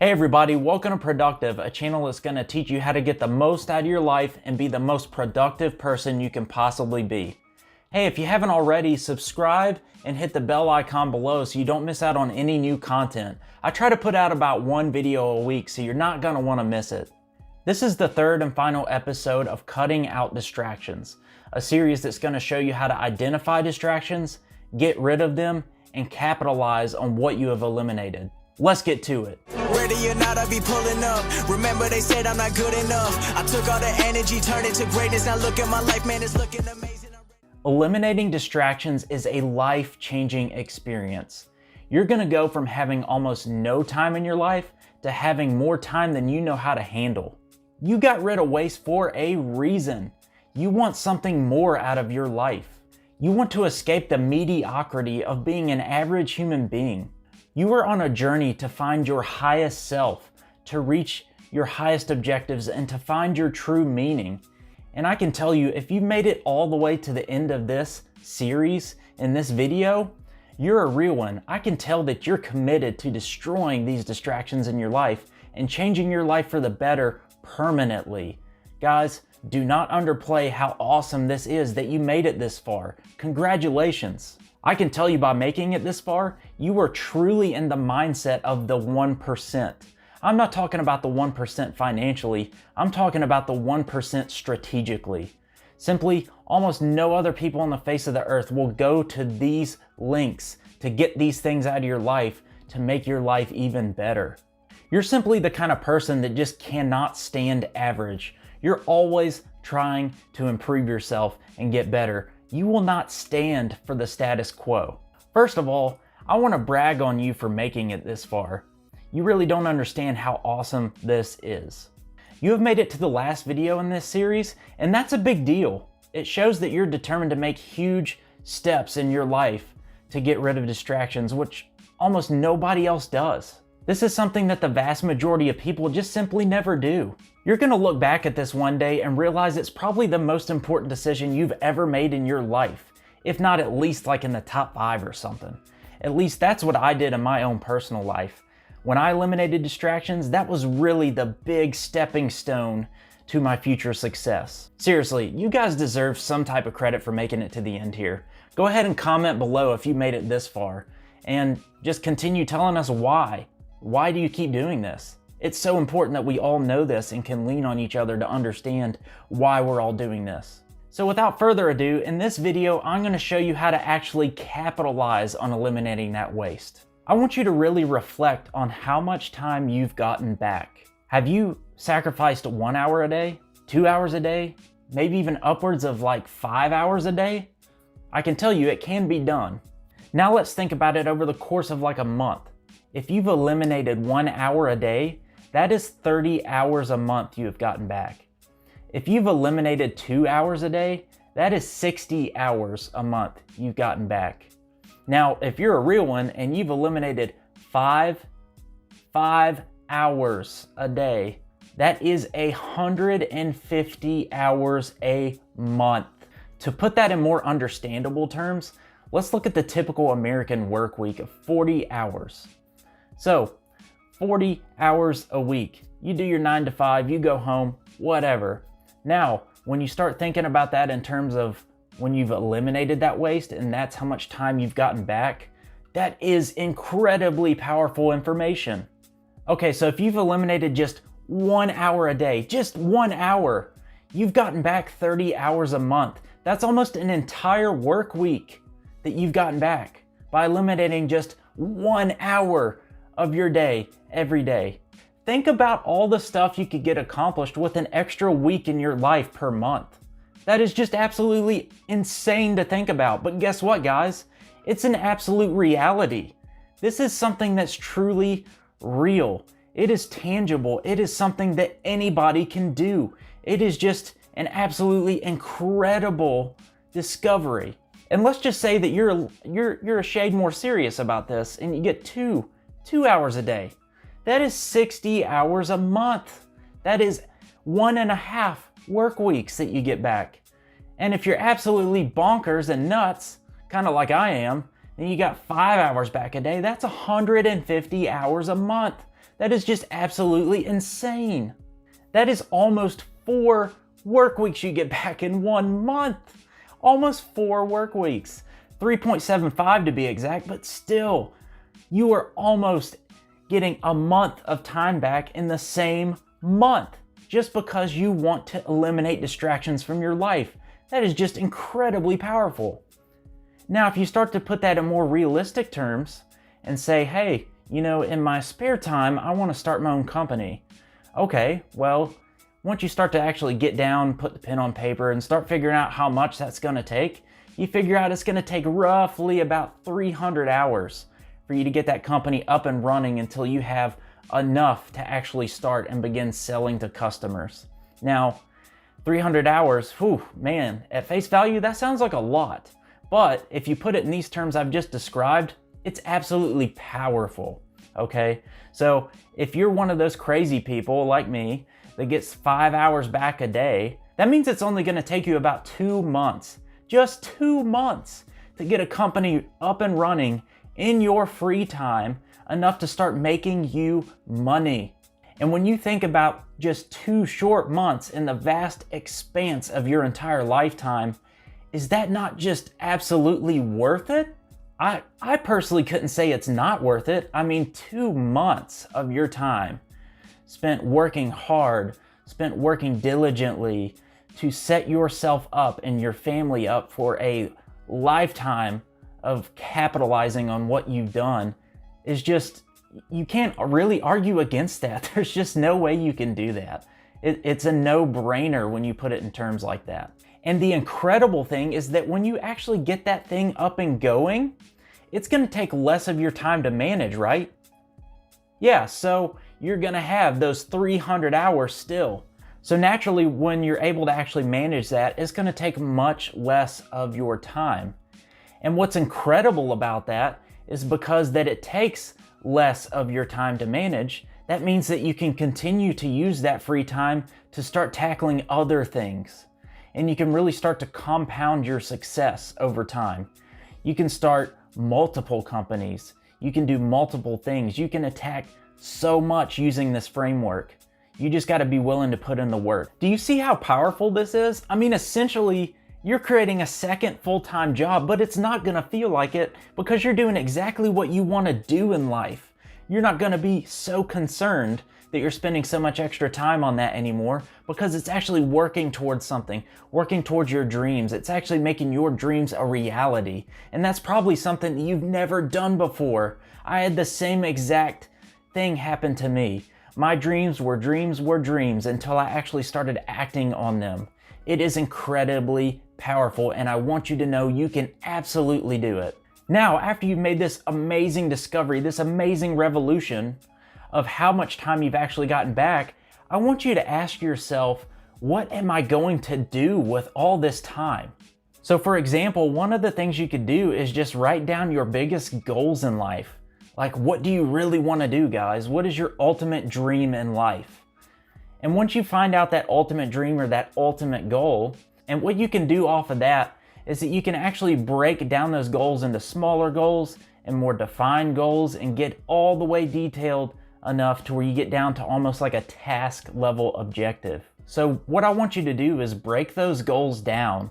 Hey everybody, welcome to Productive, a channel that's going to teach you how to get the most out of your life and be the most productive person you can possibly be. Hey, if you haven't already, subscribe and hit the bell icon below so you don't miss out on any new content. I try to put out about one video a week, so you're not going to want to miss it. This is the third and final episode of Cutting Out Distractions, a series that's going to show you how to identify distractions, get rid of them, and capitalize on what you have eliminated. Let's get to it. Ready or not, I be pulling up. Remember they said I'm not good enough. I took all the energy, turned it to greatness. Now look at my life, man, it's looking amazing. Eliminating distractions is a life-changing experience. You're gonna go from having almost no time in your life to having more time than you know how to handle. You got rid of waste for a reason. You want something more out of your life. You want to escape the mediocrity of being an average human being. You are on a journey to find your highest self, to reach your highest objectives, and to find your true meaning. And I can tell you, if you made it all the way to the end of this series, in this video, you're a real one. I can tell that you're committed to destroying these distractions in your life and changing your life for the better permanently. Guys, do not underplay how awesome this is that you made it this far. Congratulations. I can tell you by making it this far, you are truly in the mindset of the 1%. I'm not talking about the 1% financially, I'm talking about the 1% strategically. Simply, almost no other people on the face of the earth will go to these links to get these things out of your life to make your life even better. You're simply the kind of person that just cannot stand average. You're always trying to improve yourself and get better. You will not stand for the status quo. First of all, I want to brag on you for making it this far. You really don't understand how awesome this is. You have made it to the last video in this series, and that's a big deal. It shows that you're determined to make huge steps in your life to get rid of distractions, which almost nobody else does. This is something that the vast majority of people just simply never do. You're gonna look back at this one day and realize it's probably the most important decision you've ever made in your life, if not at least like in the top 5 or something. At least that's what I did in my own personal life. When I eliminated distractions, that was really the big stepping stone to my future success. Seriously, you guys deserve some type of credit for making it to the end here. Go ahead and comment below if you made it this far, and just continue telling us why. Why do you keep doing this? It's so important that we all know this and can lean on each other to understand why we're all doing this. So without further ado, in this video, I'm going to show you how to actually capitalize on eliminating that waste. I want you to really reflect on how much time you've gotten back. Have you sacrificed 1 hour a day, 2 hours a day, maybe even upwards of like 5 hours a day? I can tell you it can be done. Now let's think about it over the course of like a month. If you've eliminated 1 hour a day, that is 30 hours a month you have gotten back. If you've eliminated 2 hours a day, that is 60 hours a month you've gotten back. Now, if you're a real one and you've eliminated 5 hours a day, that is 150 hours a month. To put that in more understandable terms, let's look at the typical American work week of 40 hours. So, 40 hours a week. You do your 9 to 5, you go home, whatever. Now, when you start thinking about that in terms of when you've eliminated that waste and that's how much time you've gotten back, that is incredibly powerful information. Okay, so if you've eliminated just 1 hour a day, just 1 hour, you've gotten back 30 hours a month. That's almost an entire work week that you've gotten back by eliminating just 1 hour of your day every day. Think about all the stuff you could get accomplished with an extra week in your life per month. That is just absolutely insane to think about. But guess what, guys? It's an absolute reality. This is something that's truly real. It is tangible. It is something that anybody can do. It is just an absolutely incredible discovery. And let's just say that you're a shade more serious about this and you get two hours a day. That is 60 hours a month. That is 1.5 work weeks that you get back. And if you're absolutely bonkers and nuts, kind of like I am, then you got 5 hours back a day. That's 150 hours a month. That is just absolutely insane. That is almost 4 work weeks you get back in 1 month. Almost 4 work weeks. 3.75 to be exact, but still, you are almost getting a month of time back in the same month just because you want to eliminate distractions from your life. That is just incredibly powerful. Now, if you start to put that in more realistic terms and say, hey, in my spare time, I want to start my own company. Okay, well, once you start to actually get down, put the pen on paper, and start figuring out how much that's going to take, you figure out it's going to take roughly about 300 hours for you to get that company up and running until you have enough to actually start and begin selling to customers. Now, 300 hours, whew, man, at face value, that sounds like a lot. But if you put it in these terms I've just described, it's absolutely powerful, okay? So if you're one of those crazy people like me that gets 5 hours back a day, that means it's only gonna take you about 2 months, just 2 months, to get a company up and running in your free time enough to start making you money. And when you think about just 2 short months in the vast expanse of your entire lifetime, is that not just absolutely worth it? I personally couldn't say it's not worth it. I mean, 2 months of your time spent working hard, spent working diligently to set yourself up and your family up for a lifetime of capitalizing on what you've done is just, you can't really argue against that. There's just no way you can do that. It's a no-brainer when you put it in terms like that. And the incredible thing is that when you actually get that thing up and going, it's gonna take less of your time to manage, right? Yeah, so you're gonna have those 300 hours still. So naturally, when you're able to actually manage that, it's gonna take much less of your time. And what's incredible about that is because that it takes less of your time to manage, that means that you can continue to use that free time to start tackling other things. And you can really start to compound your success over time. You can start multiple companies. You can do multiple things. You can attack so much using this framework. You just got to be willing to put in the work. Do you see how powerful this is? I mean, essentially, you're creating a second full-time job, but it's not going to feel like it because you're doing exactly what you want to do in life. You're not going to be so concerned that you're spending so much extra time on that anymore because it's actually working towards something, working towards your dreams. It's actually making your dreams a reality. And that's probably something that you've never done before. I had the same exact thing happen to me. My dreams were dreams until I actually started acting on them. It is incredibly powerful, and I want you to know you can absolutely do it. Now, after you've made this amazing discovery, this amazing revolution of how much time you've actually gotten back, I want you to ask yourself, what am I going to do with all this time? So for example, one of the things you could do is just write down your biggest goals in life. Like, what do you really want to do, guys? What is your ultimate dream in life? And once you find out that ultimate dream or that ultimate goal, and what you can do off of that is that you can actually break down those goals into smaller goals and more defined goals and get all the way detailed enough to where you get down to almost like a task level objective. So what I want you to do is break those goals down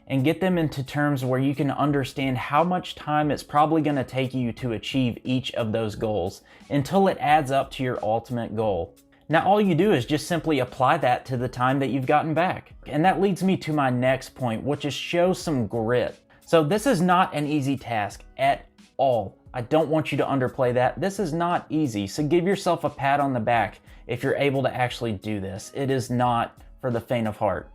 and get them into terms where you can understand how much time it's probably going to take you to achieve each of those goals until it adds up to your ultimate goal. Now all you do is just simply apply that to the time that you've gotten back. And that leads me to my next point, which is show some grit. So this is not an easy task at all. I don't want you to underplay that. This is not easy. So give yourself a pat on the back if you're able to actually do this. It is not for the faint of heart.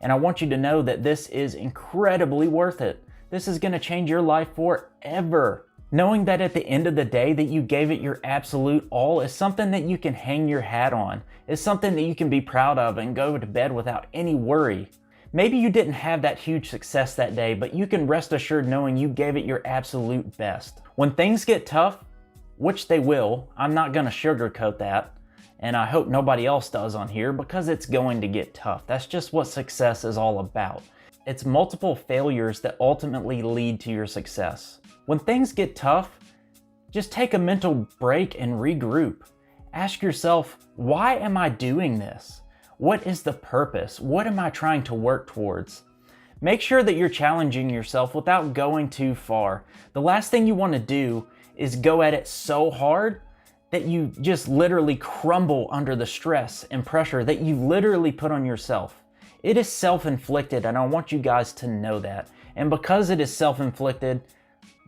And I want you to know that this is incredibly worth it. This is going to change your life forever. Knowing that at the end of the day that you gave it your absolute all is something that you can hang your hat on. It's something that you can be proud of and go to bed without any worry. Maybe you didn't have that huge success that day, but you can rest assured knowing you gave it your absolute best. When things get tough, which they will, I'm not going to sugarcoat that, and I hope nobody else does on here because it's going to get tough. That's just what success is all about. It's multiple failures that ultimately lead to your success. When things get tough, just take a mental break and regroup Ask yourself, why am I doing this? What is the purpose? What am I trying to work towards? Make sure that you're challenging yourself without going too far. The last thing you want to do is go at it so hard that you just literally crumble under the stress and pressure that you literally put on yourself. It is self-inflicted, and I want you guys to know that. And because it is self-inflicted,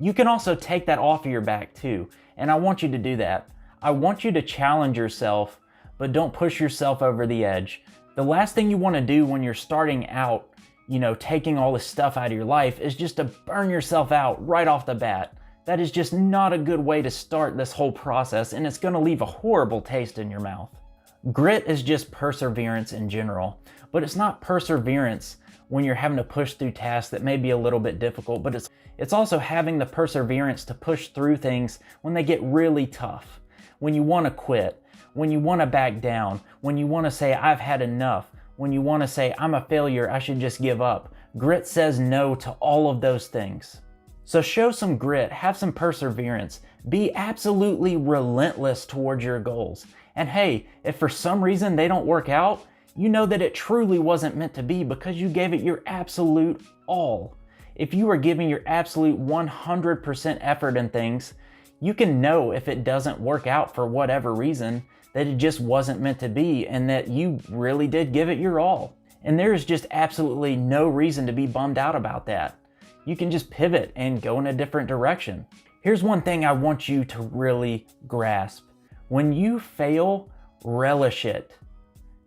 you can also take that off of your back too. And I want you to do that. I want you to challenge yourself, but don't push yourself over the edge. The last thing you want to do when you're starting out, taking all this stuff out of your life, is just to burn yourself out right off the bat. That is just not a good way to start this whole process, and it's going to leave a horrible taste in your mouth. Grit is just perseverance in general, but it's not perseverance when you're having to push through tasks that may be a little bit difficult, but it's also having the perseverance to push through things when they get really tough, when you want to quit, when you want to back down, when you want to say, I've had enough, when you want to say, I'm a failure, I should just give up. Grit says no to all of those things. So show some grit, have some perseverance, be absolutely relentless towards your goals. And hey, if for some reason they don't work out, you know that it truly wasn't meant to be because you gave it your absolute all. If you are giving your absolute 100% effort in things, you can know if it doesn't work out for whatever reason, that it just wasn't meant to be and that you really did give it your all. And there is just absolutely no reason to be bummed out about that. You can just pivot and go in a different direction. Here's one thing I want you to really grasp. When you fail, relish it.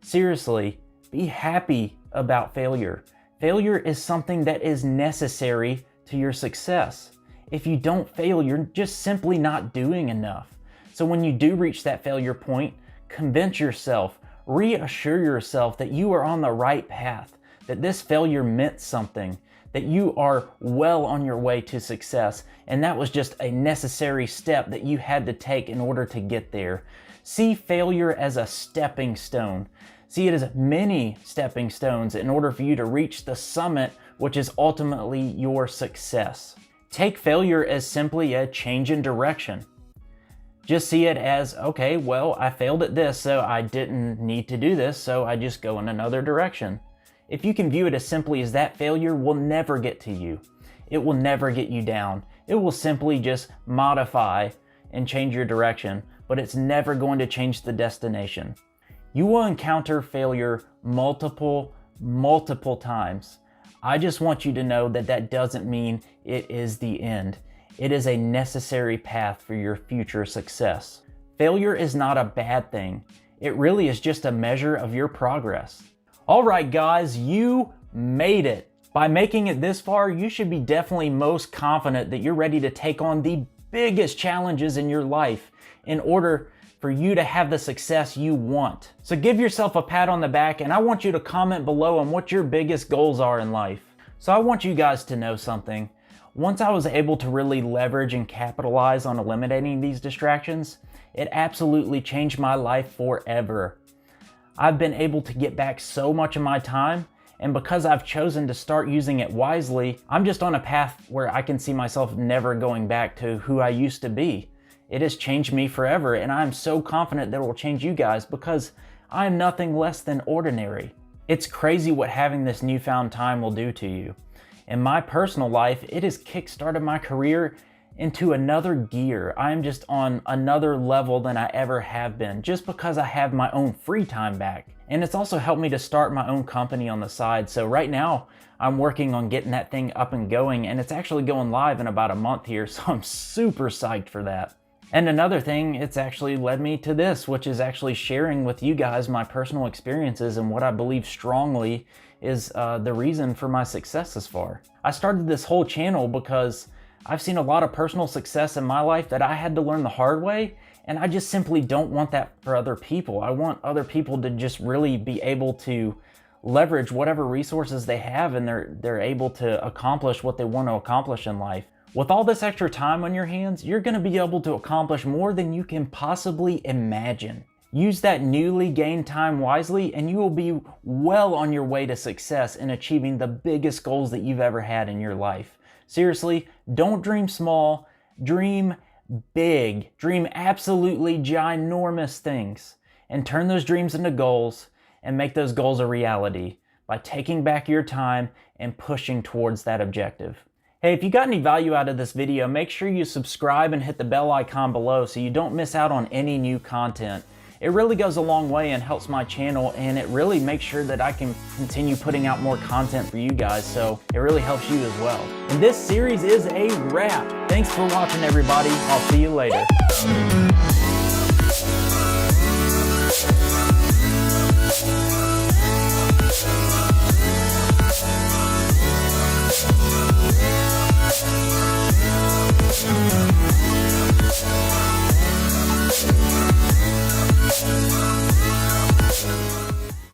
Seriously, be happy about failure. Failure is something that is necessary to your success. If you don't fail, you're just simply not doing enough. So when you do reach that failure point, convince yourself, reassure yourself that you are on the right path, that this failure meant something, that you are well on your way to success, and that was just a necessary step that you had to take in order to get there. See failure as a stepping stone. See it as many stepping stones in order for you to reach the summit, which is ultimately your success. Take failure as simply a change in direction. Just see it as, okay, well, I failed at this, so I didn't need to do this, so I just go in another direction. If you can view it as simply as that, failure will never get to you. It will never get you down. It will simply just modify and change your direction, but it's never going to change the destination. You will encounter failure multiple times. I just want you to know that that doesn't mean it is the end. It is a necessary path for your future success. Failure is not a bad thing. It really is just a measure of your progress. All right, guys, you made it. By making it this far, you should be definitely most confident that you're ready to take on the biggest challenges in your life in order for you to have the success you want. So give yourself a pat on the back, and I want you to comment below on what your biggest goals are in life. So I want you guys to know something. Once I was able to really leverage and capitalize on eliminating these distractions, it absolutely changed my life forever. I've been able to get back so much of my time, and because I've chosen to start using it wisely, I'm just on a path where I can see myself never going back to who I used to be. It has changed me forever, and I'm so confident that it will change you guys because I'm nothing less than ordinary. It's crazy what having this newfound time will do to you. In my personal life, it has kickstarted my career into another gear. I'm just on another level than I ever have been, just because I have my own free time back. And it's also helped me to start my own company on the side. So right now, I'm working on getting that thing up and going, and it's actually going live in about a month here, so I'm super psyched for that. And another thing, it's actually led me to this, which is actually sharing with you guys my personal experiences and what I believe strongly is the reason for my success thus far. I started this whole channel because I've seen a lot of personal success in my life that I had to learn the hard way, and I just simply don't want that for other people. I want other people to just really be able to leverage whatever resources they have, and they're able to accomplish what they want to accomplish in life. With all this extra time on your hands, you're going to be able to accomplish more than you can possibly imagine. Use that newly gained time wisely, and you will be well on your way to success in achieving the biggest goals that you've ever had in your life. Seriously, don't dream small, dream big, dream absolutely ginormous things, and turn those dreams into goals and make those goals a reality by taking back your time and pushing towards that objective. Hey, if you got any value out of this video, make sure you subscribe and hit the bell icon below so you don't miss out on any new content. It really goes a long way and helps my channel, and it really makes sure that I can continue putting out more content for you guys, so it really helps you as well. And this series is a wrap. Thanks for watching, everybody. I'll see you later.